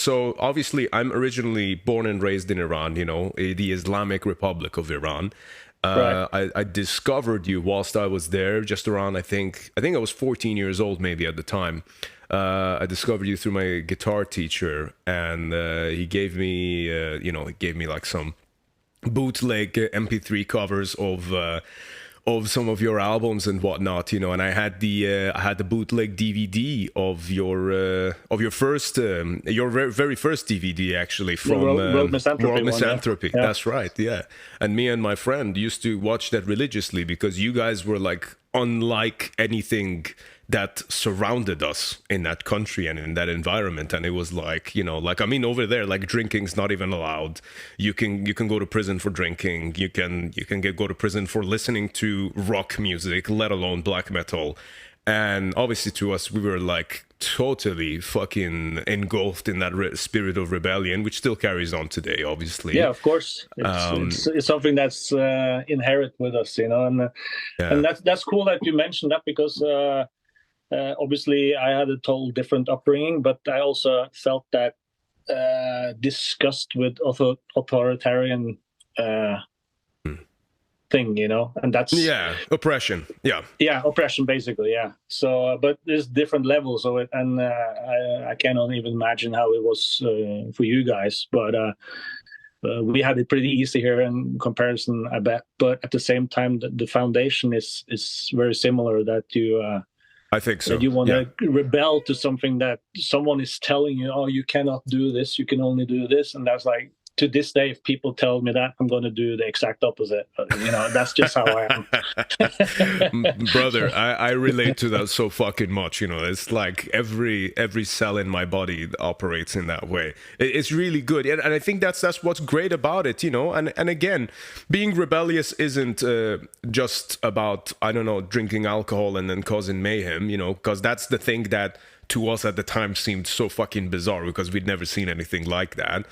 So obviously, I'm originally born and raised in Iran, the Islamic Republic of Iran. Right. I discovered you whilst I was there, just around, I think I was 14 years old maybe at the time. I discovered you through my guitar teacher, and he gave me, like some bootleg MP3 covers of some of your albums and whatnot, and I had the bootleg DVD of your first your very first DVD, actually, from World Misanthropy. Misanthropy. Yeah. That's right, yeah. And me and my friend used to watch that religiously, because you guys were like unlike anything that surrounded us in that country and in that environment. And it was like, over there, like, drinking's not even allowed. You can go to prison for drinking. You can go to prison for listening to rock music, let alone black metal. And obviously to us, we were like totally fucking engulfed in that spirit of rebellion, which still carries on today, obviously. Yeah, of course. It's something that's inherent with us, and that's cool that you mentioned that, because obviously I had a total different upbringing, but I also felt that disgust with authoritarian thing, and that's oppression. Oppression, basically. So but there's different levels of it, and I cannot even imagine how it was for you guys, but we had it pretty easy here in comparison, I bet. But at the same time, the foundation is very similar, that you I think so. That you want to rebel to something that someone is telling you, oh, you cannot do this, you can only do this. And that's like, to this day, if people tell me that, I'm going to do the exact opposite. That's just how I am. Brother, I relate to that so fucking much. It's like every cell in my body operates in that way. It's really good. And I think that's what's great about it, And again, being rebellious isn't just about, drinking alcohol and then causing mayhem, because that's the thing that to us at the time seemed so fucking bizarre, because we'd never seen anything like that.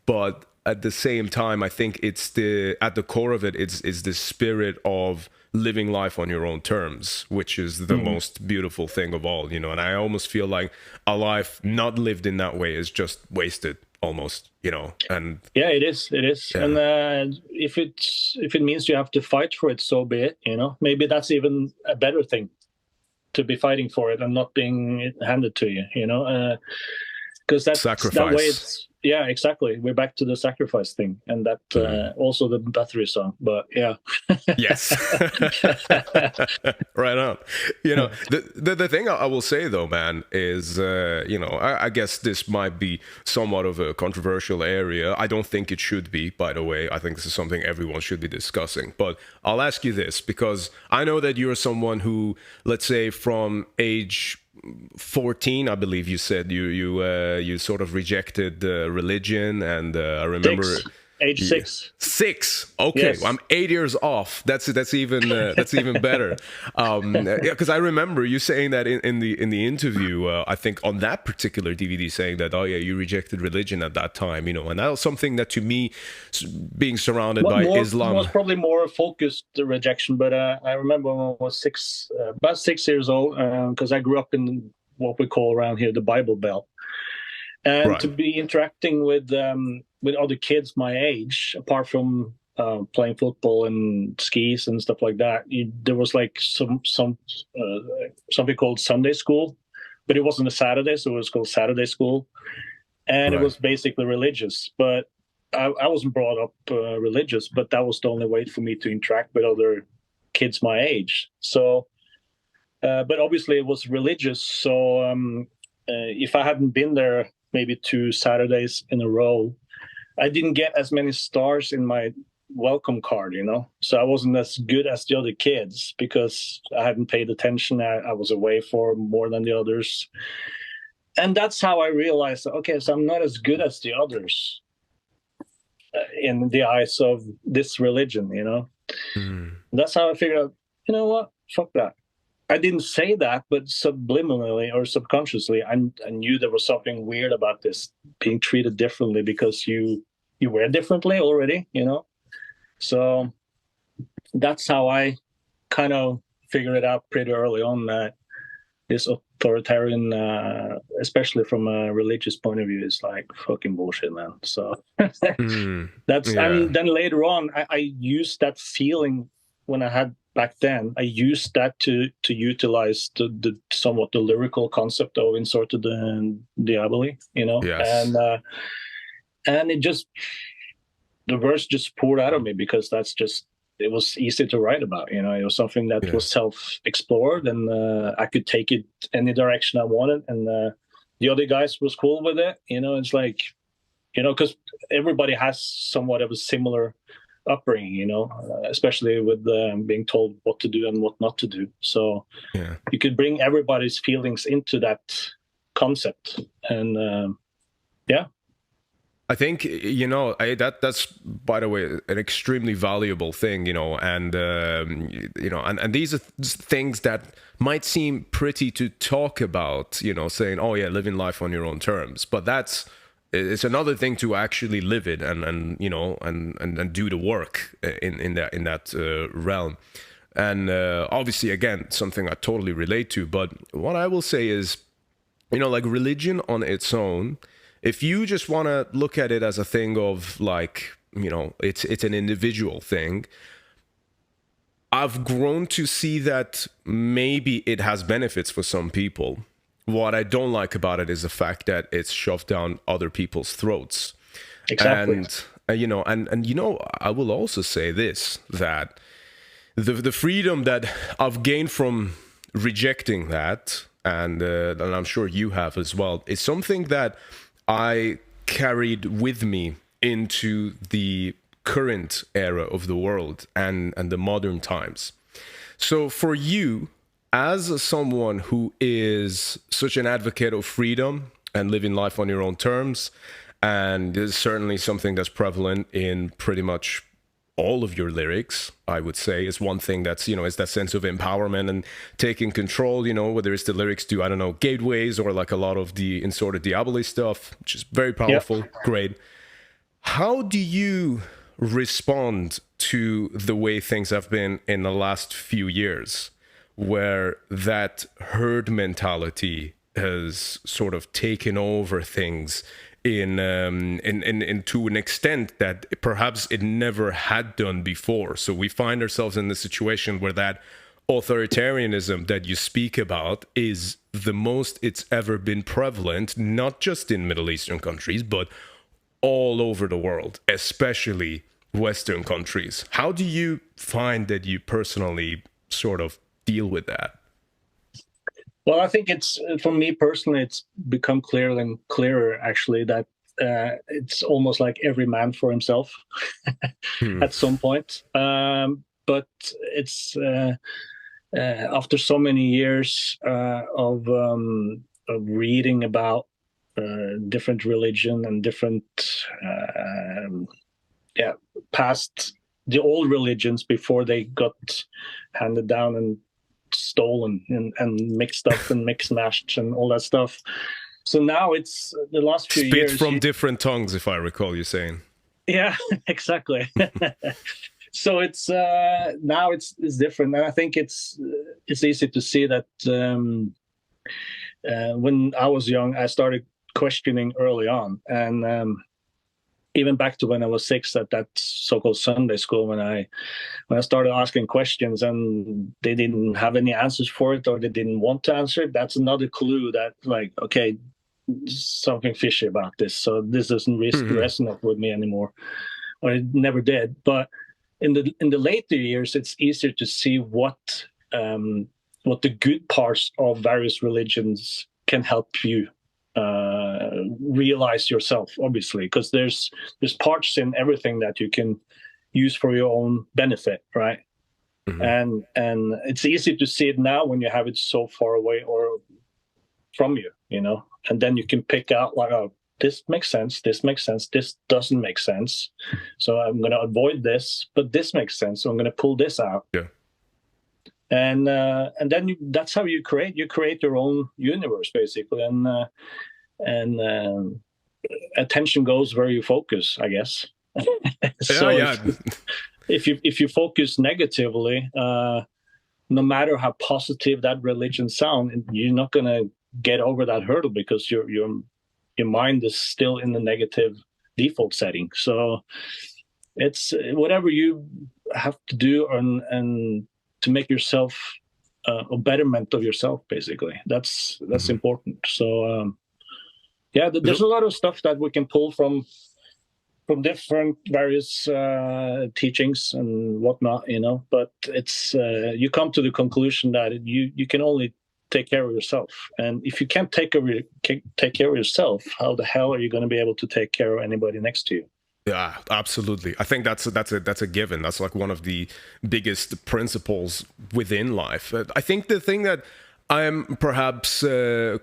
But at the same time, I think at the core of it, it's the spirit of living life on your own terms, which is the most beautiful thing of all, And I almost feel like a life not lived in that way is just wasted, almost, And it is. Yeah. And if it means you have to fight for it, so be it. Maybe that's even a better thing, to be fighting for it and not being handed to you. Because that's sacrifice. That way it's. Yeah, exactly. We're back to the sacrifice thing, and that also the Bathory song. But yeah, yes, right on. The thing I will say though, man, is I guess this might be somewhat of a controversial area. I don't think it should be, by the way. I think this is something everyone should be discussing. But I'll ask you this, because I know that you're someone who, let's say, from age 14, I believe you said you sort of rejected religion, and I remember age 6. 6. Okay, yes. Well, I'm 8 years off. That's even better. Because I remember you saying that in the interview. I think on that particular DVD, saying that you rejected religion at that time. And that was something that, to me, being surrounded by Islam, was probably more focused rejection. But I remember when I was about 6 years old, because I grew up in what we call around here the Bible Belt. And right. To be interacting with other kids my age, apart from playing football and skis and stuff like that, there was like something called Sunday school, but it wasn't a Saturday, so it was called Saturday school, and It was basically religious. But I wasn't brought up religious, but that was the only way for me to interact with other kids my age. So, but obviously it was religious. So if I hadn't been there maybe 2 Saturdays in a row, I didn't get as many stars in my welcome card, So I wasn't as good as the other kids because I hadn't paid attention. I was away for more than the others. And that's how I realized, okay, so I'm not as good as the others in the eyes of this religion, That's how I figured out, you know what, fuck that. I didn't say that, but subliminally or subconsciously, I knew there was something weird about this, being treated differently because you wear differently already, So that's how I kind of figured it out pretty early on, that this authoritarian, especially from a religious point of view, is like fucking bullshit, man. So that's and then later on, I used that feeling when I had back then. I used that to utilize the somewhat the lyrical concept of Insorted Diaboli, you know, and it just, the verse just poured out of me, because that's just, it was easy to write about, you know. It was something that was self-explored, and I could take it any direction I wanted, and the other guys was cool with it, you know. It's like, you know, because everybody has somewhat of a similar upbringing, you know, especially with being told what to do and what not to do. So you could bring everybody's feelings into that concept, and I think, you know, that's, by the way, an extremely valuable thing, you know, and you know, and these are things that might seem pretty to talk about, you know, saying, oh yeah, living life on your own terms, but it's another thing to actually live it and you know, and do the work in that realm. And obviously, again, something I totally relate to. But what I will say is, you know, like religion on its own, if you just want to look at it as a thing of like, you know, it's an individual thing, I've grown to see that maybe it has benefits for some people. What I don't like about it is the fact that it's shoved down other people's throats. Exactly. And you know, and you know, I will also say this, that the freedom that I've gained from rejecting that, and I'm sure you have as well, is something that I carried with me into the current era of the world and the modern times. So for you, as someone who is such an advocate of freedom and living life on your own terms, and this is certainly something that's prevalent in pretty much all of your lyrics, I would say, is one thing that's, you know, is that sense of empowerment and taking control, you know, whether it's the lyrics to, I don't know, Gateways, or like a lot of the Insorted Diaboli stuff, which is very powerful, great. How do you respond to the way things have been in the last few years, where that herd mentality has sort of taken over things in to an extent that perhaps it never had done before? So we find ourselves in the situation where that authoritarianism that you speak about is the most it's ever been prevalent, not just in Middle Eastern countries, but all over the world, especially Western countries. How do you find that you personally sort of deal with that? Well, I think it's, for me personally, it's become clearer and clearer, actually, that it's almost like every man for himself at some point. But it's after so many years of reading about different religion and different past the old religions before they got handed down and stolen and mixed up and mixed mashed and all that stuff. So now it's the last few years. Spit from different tongues, if I recall you saying. Yeah, exactly. So it's now it's different, and I think it's easy to see that when I was young, I started questioning early on, and even back to when I was 6 at that so-called Sunday school, when I started asking questions and they didn't have any answers for it, or they didn't want to answer it, that's another clue that, like, okay, something fishy about this. So this doesn't resonate with me anymore, or it never did. But in the later years, it's easier to see what the good parts of various religions can help you realize yourself, obviously, because there's parts in everything that you can use for your own benefit, right? And it's easy to see it now when you have it so far away or from you, you know, and then you can pick out, like, oh, this makes sense, this doesn't make sense, so I'm going to avoid this, but this makes sense, so I'm going to pull this out. And then that's how you create your own universe, basically, and attention goes where you focus, I guess. So if you focus negatively, no matter how positive that religion sounds, you're not gonna get over that hurdle because your mind is still in the negative default setting. So it's whatever you have to do and to make yourself a betterment of yourself, basically. That's important. So there's a lot of stuff that we can pull from different various teachings and whatnot, but it's you come to the conclusion that you can only take care of yourself, and if you can't take care of yourself, how the hell are you going to be able to take care of anybody next to you? Yeah, absolutely. I think that's a given. That's like one of the biggest principles within life. I think the thing that I'm perhaps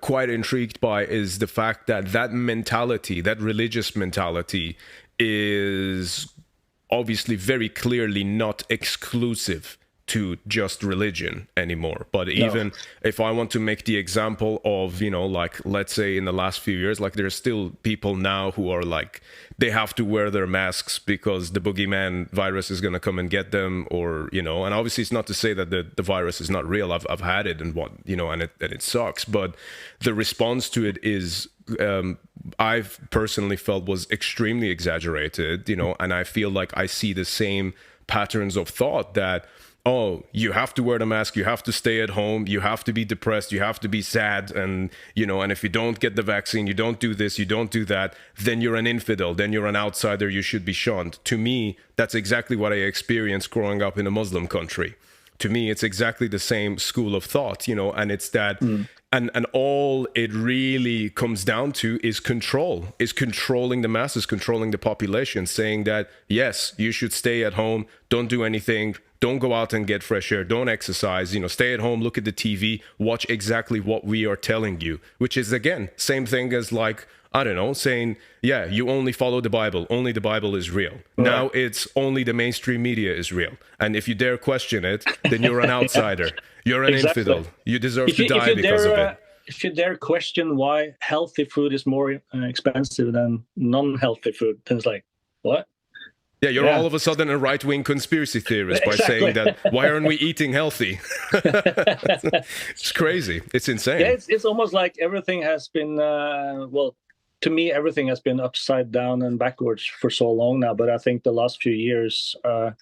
quite intrigued by is the fact that mentality, that religious mentality, is obviously very clearly not exclusive to just religion anymore. But even if I want to make the example of, like, let's say in the last few years, like there's still people now who are like, they have to wear their masks because the boogeyman virus is going to come and get them, or, and obviously it's not to say that the virus is not real. I've had it and and it sucks. But the response to it is, I've personally felt was extremely exaggerated, and I feel like I see the same patterns of thought that, oh, you have to wear the mask, you have to stay at home, you have to be depressed, you have to be sad, and and if you don't get the vaccine, you don't do this, you don't do that, then you're an infidel, then you're an outsider, you should be shunned. To me, that's exactly what I experienced growing up in a Muslim country. To me, it's exactly the same school of thought, and it's that, and all it really comes down to is controlling the masses, controlling the population, saying that, yes, you should stay at home, don't do anything, don't go out and get fresh air, don't exercise, stay at home, look at the TV, watch exactly what we are telling you, which is, again, same thing as, like, I don't know, saying, yeah, you only follow the Bible, only the Bible is real. Right. Now it's only the mainstream media is real. And if you dare question it, then you're an outsider. You're an infidel. You deserve to die because of it. If you dare question why healthy food is more expensive than non-healthy food, then it's like, what? Yeah, you're all of a sudden a right-wing conspiracy theorist by saying that, why aren't we eating healthy? It's crazy. It's insane. Yeah, it's almost like everything has been, to me, everything has been upside down and backwards for so long now. But I think the last few years, the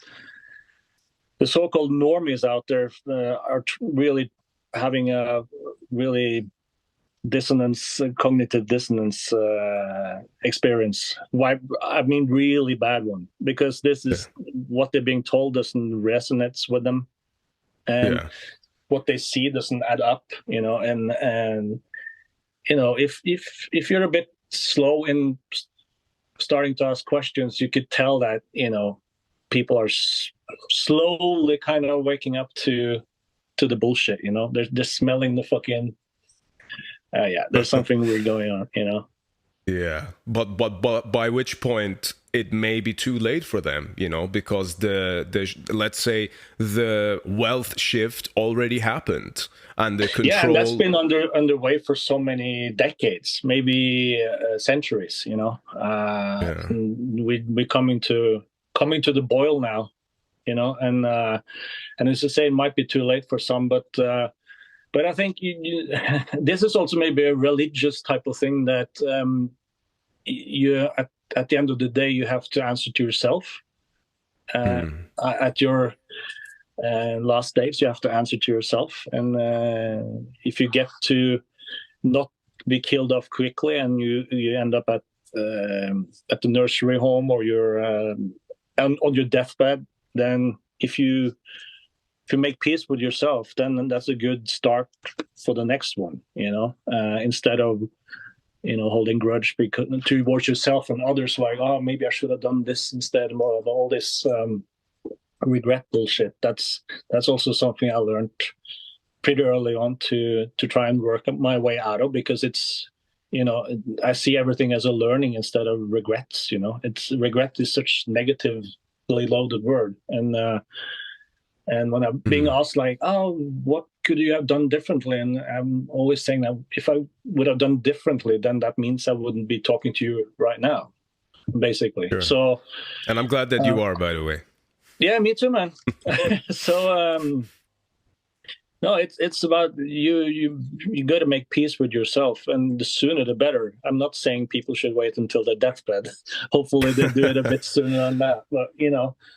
so-called normies out there are really having a really cognitive dissonance experience. Why? I mean, really bad one, because this is what they're being told doesn't resonate with them, and what they see doesn't add up. And if you're a bit slow in starting to ask questions, you could tell that people are slowly kind of waking up to the bullshit. They're smelling the fucking there's something weird going on. Yeah, but by which point it may be too late for them, because the let's say the wealth shift already happened, and the control. Yeah, and that's been underway for so many decades, maybe centuries. We're coming to the boil now, and as I say, it might be too late for some, but I think this is also maybe a religious type of thing that you at the end of the day you have to answer to yourself. At your last days, you have to answer to yourself, and if you get to not be killed off quickly, and you end up at the nursery home, or you're on your deathbed, then if you make peace with yourself, then that's a good start for the next one, instead of, holding grudge towards yourself and others, like, oh, maybe I should have done this instead of all this regret bullshit. That's also something I learned pretty early on to try and work my way out of, because it's, I see everything as a learning instead of regrets. Regret is such negatively loaded word, and when I'm being asked, like, oh, what could you have done differently? And I'm always saying that if I would have done differently, then that means I wouldn't be talking to you right now, basically. Sure. So, and I'm glad that you are, by the way. Yeah, me too, man. So, No, it's about you got to make peace with yourself, and the sooner the better. I'm not saying people should wait until their deathbed. Hopefully, they do it a bit sooner than that. But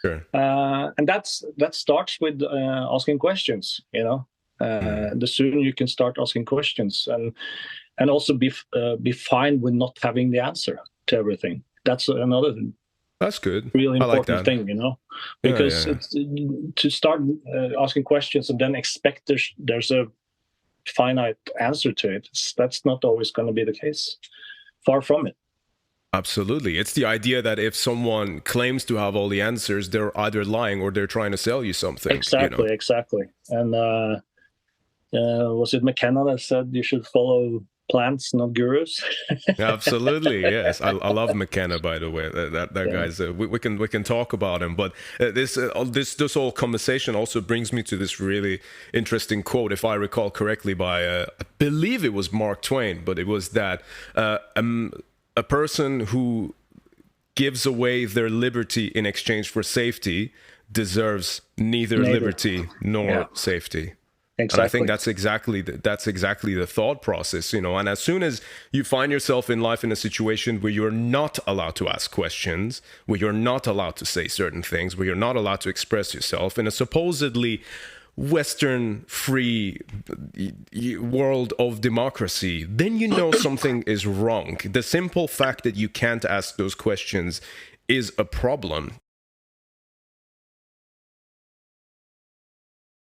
Sure. And that starts with asking questions. The sooner you can start asking questions, and also be fine with not having the answer to everything. That's another That's good. really I like important that. thing, because it's to start asking questions and then expect there's a finite answer to it. That's not always going to be the case. Far from it. Absolutely. It's the idea that if someone claims to have all the answers, they're either lying or they're trying to sell you something. Exactly. And was it McKenna that said you should follow plants, not gurus? Absolutely, yes. I love McKenna, by the way. That guy's we can talk about him, but this whole conversation also brings me to this really interesting quote, if I recall correctly, by I believe it was Mark Twain, but it was that a person who gives away their liberty in exchange for safety deserves neither liberty nor safety. Exactly. And I think that's exactly the thought process, And as soon as you find yourself in life in a situation where you're not allowed to ask questions, where you're not allowed to say certain things, where you're not allowed to express yourself in a supposedly Western free world of democracy, then something is wrong. The simple fact that you can't ask those questions is a problem.